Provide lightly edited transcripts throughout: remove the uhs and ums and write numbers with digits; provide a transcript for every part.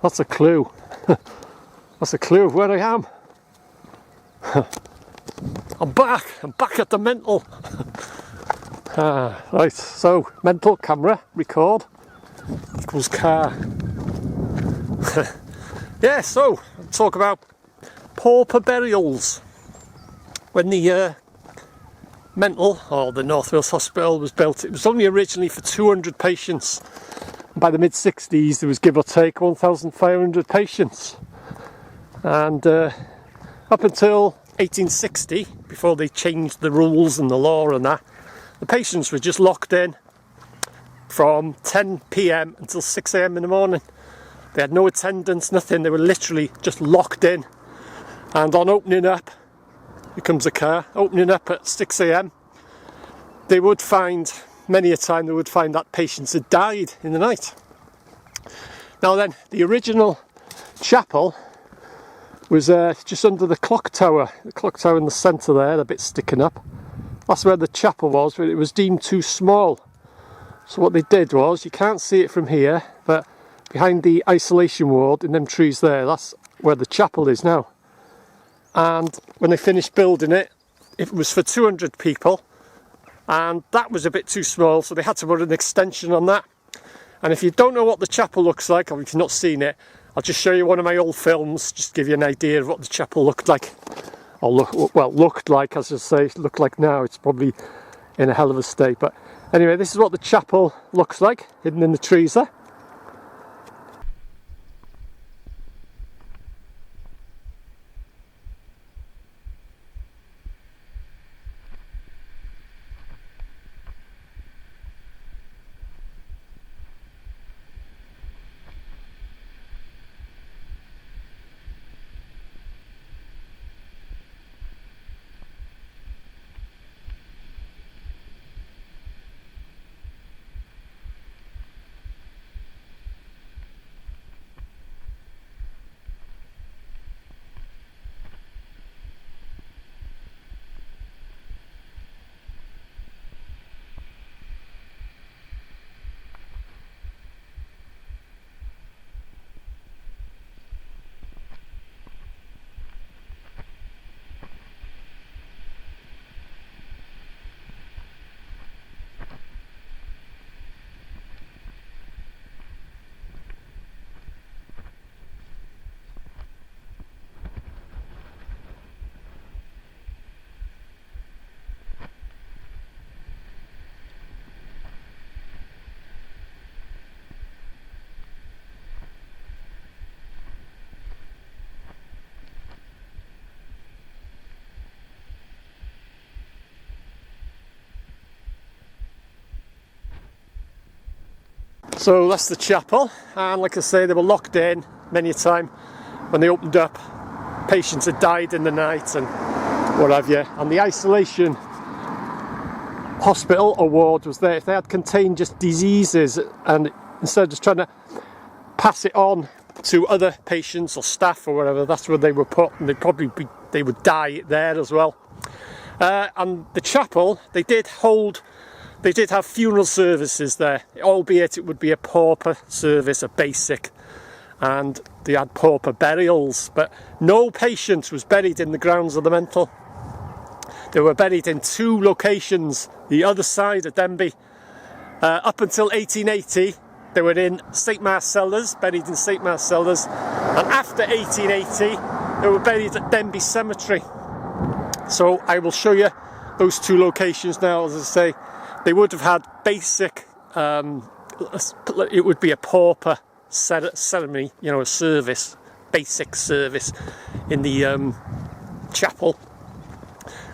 That's a clue. That's a clue of where I am. I'm back at the mental. Right, so mental camera, record, equals car. Yeah, so I'll talk about pauper burials. When the mental, or the North Wales Hospital, was built, it was only originally for 200 patients. By the mid-60s there was, give or take, 1,500 patients. And up until 1860, before they changed the rules and the law and that, the patients were just locked in from 10 PM until 6 AM in the morning. They had no attendance, nothing. They were literally just locked in. And on opening up, here comes a car, opening up at 6 AM, they would find, many a time they would find that patients had died in the night. Now then, the original chapel was just under the clock tower in the centre there, a bit sticking up. That's where the chapel was, but it was deemed too small. So what they did was, you can't see it from here, but behind the isolation ward in them trees there, that's where the chapel is now. And when they finished building it, it was for 200 people, and that was a bit too small, so they had to put an extension on that. And if you don't know what the chapel looks like, or if you've not seen it, I'll just show you one of my old films, just to give you an idea of what the chapel looked like. Or looked like, as I say, looked like now. It's probably in a hell of a state. But anyway, this is what the chapel looks like, hidden in the trees there. So that's the chapel, and like I say, they were locked in many a time. When they opened up, patients had died in the night and what have you. And the isolation hospital or ward was there. If they had contagious diseases, and instead of just trying to pass it on to other patients or staff or whatever, that's where they were put, and they would die there as well. And the chapel, they did have funeral services there, albeit it would be a pauper service, a basic, and they had pauper burials, but no patient was buried in the grounds of the mental. They were buried in two locations, the other side of Denbigh. Up until 1880, they were in St Marcellus, buried in St Marcellus, and after 1880, they were buried at Denbigh Cemetery. So I will show you those two locations now. As I say, they would have had basic, it would be a pauper ceremony, you know, a service, basic service in the chapel,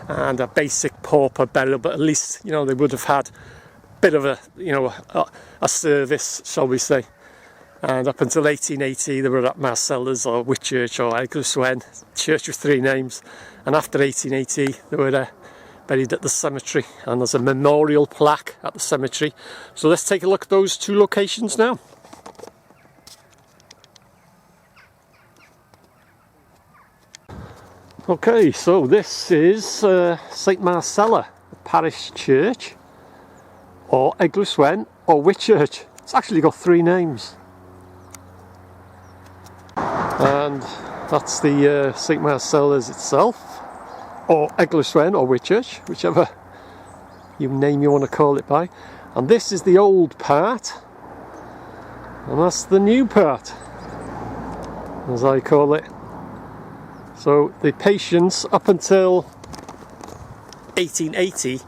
and a basic pauper burial, but at least, you know, they would have had a bit of a, you know, a service, shall we say. And up until 1880, they were at Marcellus or Whitchurch or Eglwyswen, church with three names, and after 1880, they were buried at the cemetery, and there's a memorial plaque at the cemetery. So let's take a look at those two locations now. Okay, so this is St Marcella, the parish church, or Eglwyswen or Whitchurch. It's actually got three names. And that's the St Marcellus itself, or Eglwyswen or Whitchurch, whichever name you want to call it by. And this is the old part, and that's the new part, as I call it. So the patients up until 1880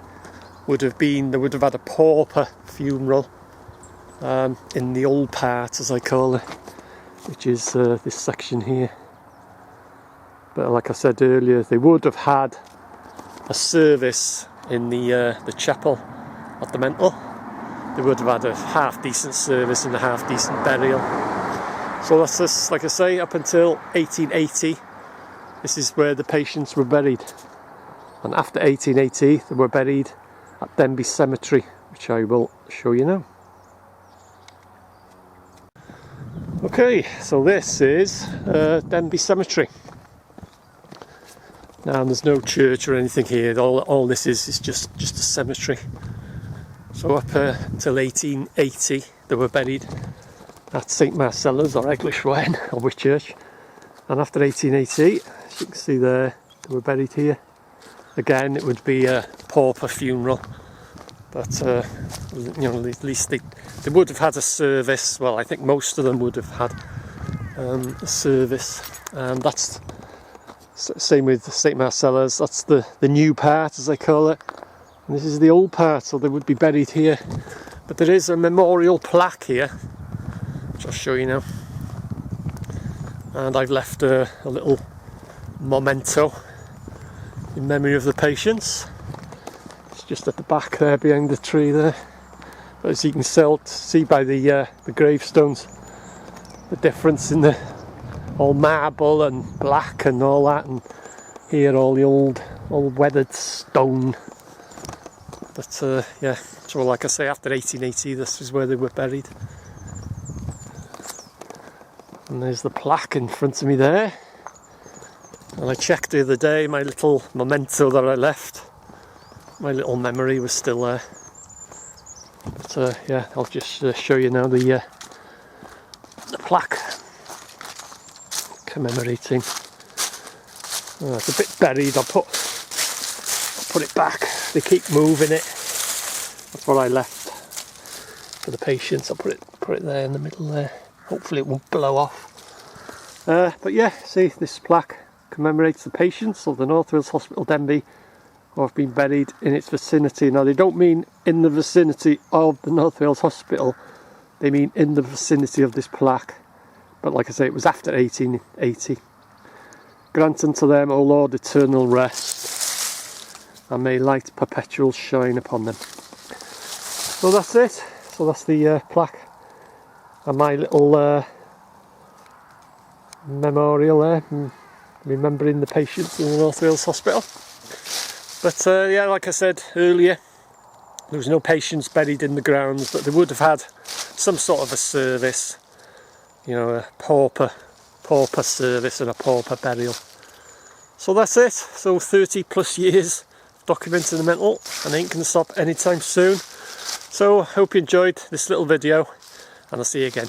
would have had a pauper funeral in the old part, as I call it, which is this section here. But like I said earlier, they would have had a service in the chapel at the Mental. They would have had a half decent service and a half decent burial. So that's just, like I say, up until 1880, this is where the patients were buried. And after 1880, they were buried at Denbigh Cemetery, which I will show you now. Okay, so this is Denbigh Cemetery. Now there's no church or anything here. All this is just a cemetery. So up until 1880, they were buried at St Marcellus or Eglwyswen or Whitchurch. And after 1880, as you can see there, they were buried here. Again, it would be a pauper funeral, but you know, at least they would have had a service. Well, I think most of them would have had a service, and that's same with St Marcellus. That's the new part, as I call it, and this is the old part, so they would be buried here. But there is a memorial plaque here, which I'll show you now, and I've left a little memento in memory of the patients. It's just at the back there, behind the tree there. But as you can see by the gravestones, the difference in the all marble and black and all that, and here all the old weathered stone. But yeah, so like I say, after 1880, this is where they were buried. And there's the plaque in front of me there. And I checked the other day, my little memento that I left, my little memory was still there. But yeah, I'll just show you now the plaque commemorating. It's a bit buried. I'll put it back. They keep moving it. That's what I left for the patients. I'll put it there in the middle there. Hopefully it won't blow off. But yeah, see, this plaque commemorates the patients of the North Wales Hospital Denbigh who have been buried in its vicinity. Now they don't mean in the vicinity of the North Wales Hospital, they mean in the vicinity of this plaque. But like I say, it was after 1880. Grant unto them, O Lord, eternal rest, and may light perpetual shine upon them. So that's it. So that's the plaque and my little memorial there, remembering the patients in the North Wales Hospital. But yeah, like I said earlier, there was no patients buried in the grounds, but they would have had some sort of a service, you know, a pauper service and a pauper burial. So that's it. So 30 plus years documenting the mental, and ain't gonna stop anytime soon. So hope you enjoyed this little video, and I'll see you again.